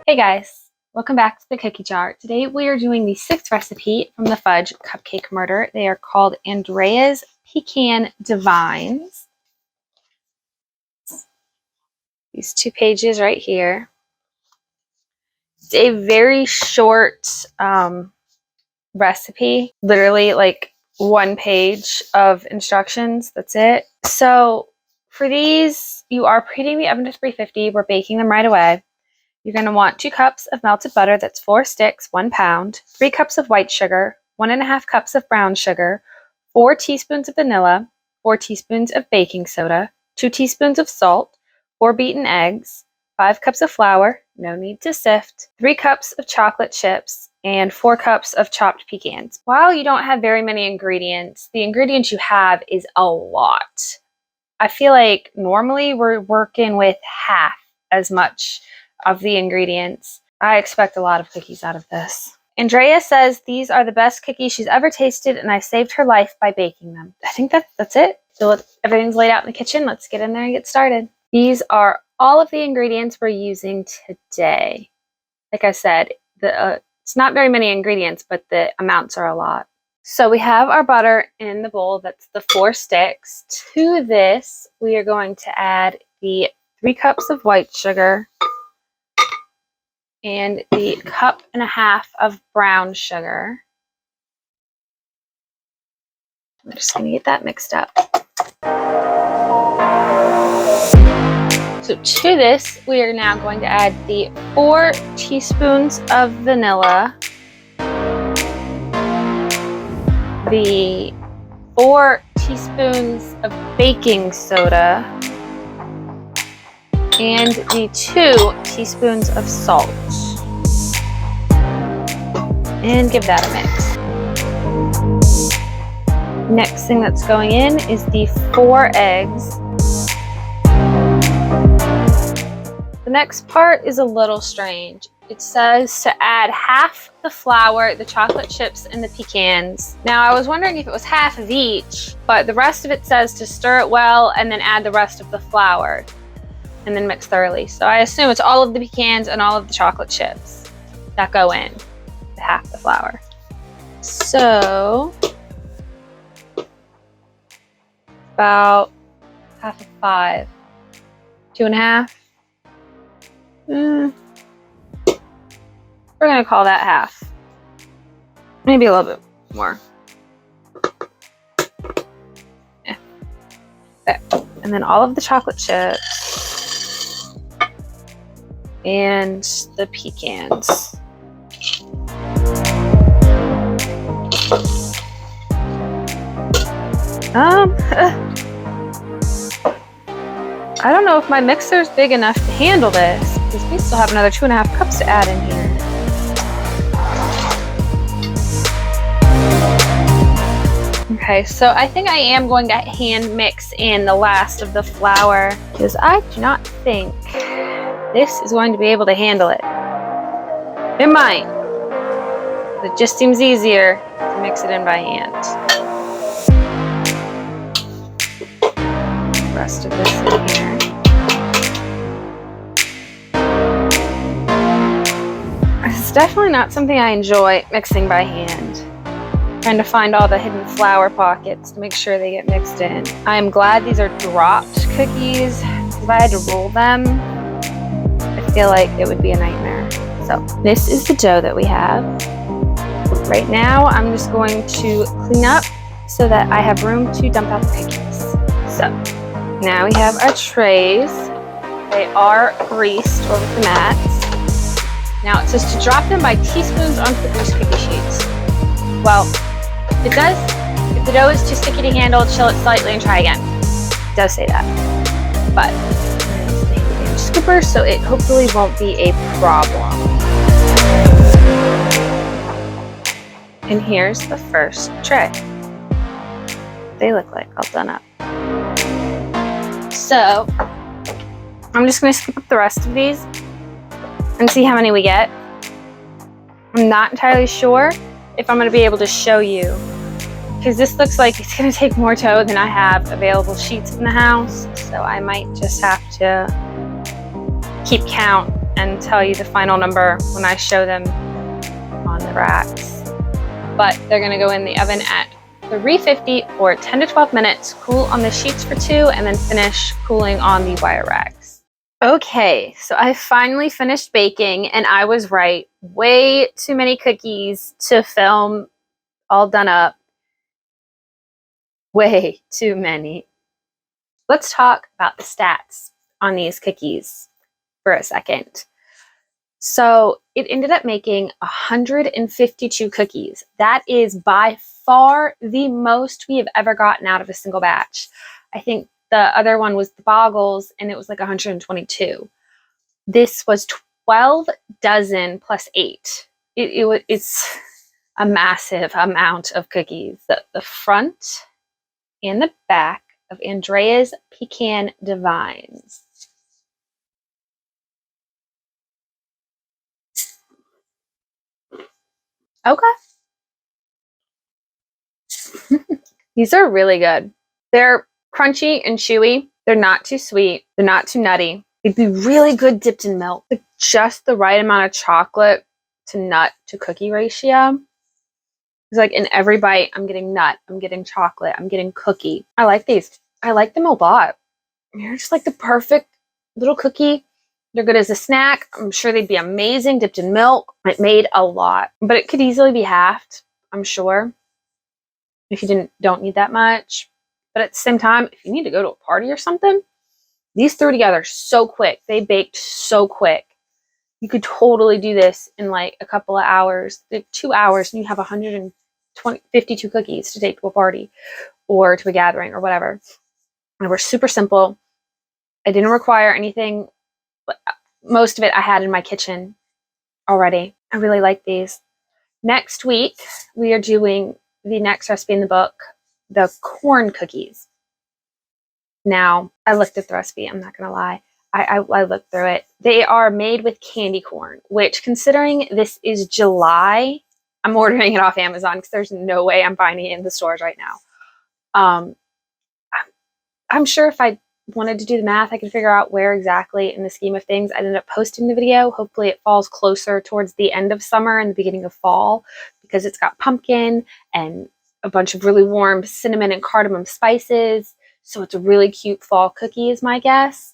Hey guys, welcome back to the cookie jar. Today we are doing the 6th recipe from the Fudge Cupcake Murder. They are called Andrea's Pecan Divines. These 2 pages right here. It's a very short recipe, literally like 1 page of instructions. That's it. So for these, you are preheating the oven to 350. We're baking them right away. You're going to want 2 cups of melted butter, that's 4 sticks, 1 pound, 3 cups of white sugar, 1.5 cups of brown sugar, 4 teaspoons of vanilla, 4 teaspoons of baking soda, 2 teaspoons of salt, 4 beaten eggs, 5 cups of flour, no need to sift, 3 cups of chocolate chips, and 4 cups of chopped pecans. While you don't have very many ingredients, the ingredients you have is a lot. I feel like normally we're working with half as much of the ingredients. I expect a lot of cookies out of this. Andrea says these are the best cookies she's ever tasted, and I saved her life by baking them. I think that's it. So everything's laid out in the kitchen. Let's get in there and get started. These are all of the ingredients we're using today. Like I said, it's not very many ingredients, but the amounts are a lot. So we have our butter in the bowl. That's the 4 sticks. To this, we are going to add the 3 cups of white sugar and the 1.5 cups of brown sugar. I'm just going to get that mixed up. So to this, we are now going to add the 4 teaspoons of vanilla, the 4 teaspoons of baking soda, and the 2 teaspoons of salt. And give that a mix. Next thing that's going in is the 4 eggs. The next part is a little strange. It says to add half the flour, the chocolate chips, and the pecans. Now I was wondering if it was half of each, but the rest of it says to stir it well and then add the rest of the flour and then mix thoroughly. So I assume it's all of the pecans and all of the chocolate chips that go in, half the flour. So about half of 5, 2.5. We're gonna call that half. Maybe a little bit more. Yeah. Okay. And then all of the chocolate chips and the pecans. I don't know if my mixer is big enough to handle this, because we still have another 2.5 cups to add in here. Okay, so I think I am going to hand mix in the last of the flour, because I do not think this is going to be able to handle it. It might. It just seems easier to mix it in by hand. The rest of this in here. It's definitely not something I enjoy, mixing by hand. Trying to find all the hidden flour pockets to make sure they get mixed in. I am glad these are dropped cookies, because if I had to roll them, I feel like it would be a nightmare. So this is the dough that we have. Right now, I'm just going to clean up so that I have room to dump out the cookies. So now we have our trays. They are greased over the mats. Now it says to drop them by teaspoons onto the greased cookie sheets. Well, if the dough is too sticky to handle, chill it slightly and try again. It does say that. But it's the handy scooper, so it hopefully won't be a problem. And here's the first tray. They look like all done up. So I'm just going to scoop up the rest of these and see how many we get. I'm not entirely sure if I'm going to be able to show you, because this looks like it's going to take more dough than I have available sheets in the house, so I might just have to keep count and tell you the final number when I show them on the racks. But they're gonna go in the oven at 350 for 10 to 12 minutes, cool on the sheets for 2, and then finish cooling on the wire racks. Okay, so I finally finished baking, and I was right. Way too many cookies to film all done up. Way too many. Let's talk about the stats on these cookies for a second. So it ended up making 152 cookies. That is by far the most we have ever gotten out of a single batch. I think the other one was the Boggles, and it was like 122. This was 12 dozen plus 8. It's a massive amount of cookies. The front and the back of Andrea's Pecan Divines. Okay. These are really good. They're crunchy and chewy. They're not too sweet. They're not too nutty. They'd be really good dipped in milk. Like just the right amount of chocolate to nut to cookie ratio. It's like in every bite, I'm getting nut, I'm getting chocolate, I'm getting cookie. I like these. I like them a lot. They're just like the perfect little cookie. They're good as a snack. I'm sure they'd be amazing dipped in milk. It made a lot, but it could easily be halved, I'm sure, if you don't need that much. But at the same time, if you need to go to a party or something, these threw together so quick. They baked so quick. You could totally do this in like a couple of hours, like 2 hours, and you have 152 cookies to take to a party or to a gathering or whatever. And they were super simple. I didn't require anything. Most of it I had in my kitchen already. I really like these. Next week, we are doing the next recipe in the book, the corn cookies. Now, I looked at the recipe. I'm not going to lie. I looked through it. They are made with candy corn, which, considering this is July, I'm ordering it off Amazon because there's no way I'm finding it in the stores right now. I'm sure if I wanted to do the math, I could figure out where exactly in the scheme of things I ended up posting the video. Hopefully it falls closer towards the end of summer and the beginning of fall, because it's got pumpkin and a bunch of really warm cinnamon and cardamom spices. So it's a really cute fall cookie is my guess.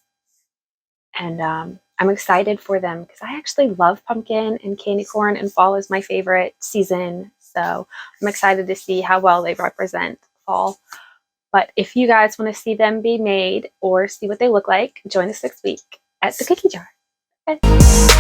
And I'm excited for them because I actually love pumpkin and candy corn, and fall is my favorite season. So I'm excited to see how well they represent fall. But if you guys want to see them be made or see what they look like, join us next week at the Cookie Jar. Okay.